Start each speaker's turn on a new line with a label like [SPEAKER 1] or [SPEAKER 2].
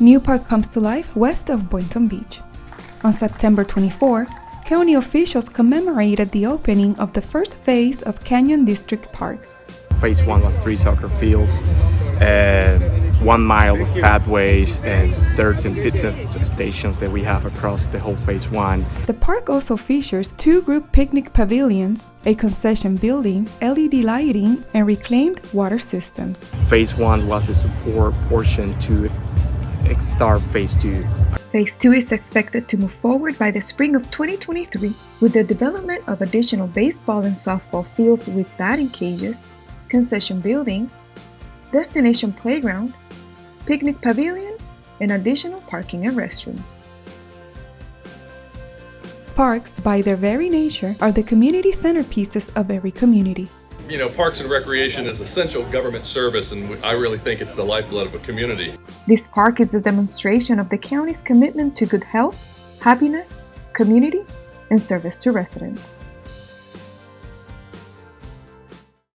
[SPEAKER 1] New Park comes to life west of Boynton Beach. On September 24, county officials commemorated the opening of the first phase of Canyon District Park.
[SPEAKER 2] Phase 1 was 3 soccer fields, 1 mile of pathways, and 13 fitness stations that we have across the whole Phase 1.
[SPEAKER 1] The park also features 2 group picnic pavilions, a concession building, LED lighting, and reclaimed water systems.
[SPEAKER 2] Phase 1 was the support portion to start Phase 2.
[SPEAKER 3] Phase 2 is expected to move forward by the spring of 2023 with the development of additional baseball and softball fields with batting cages, concession building, destination playground, picnic pavilion, and additional parking and restrooms.
[SPEAKER 1] Parks, by their very nature, are the community centerpieces of every community.
[SPEAKER 4] You know, parks and recreation is essential government service, and I really think it's the lifeblood of a community.
[SPEAKER 3] This park is a demonstration of the county's commitment to good health, happiness, community, and service to residents.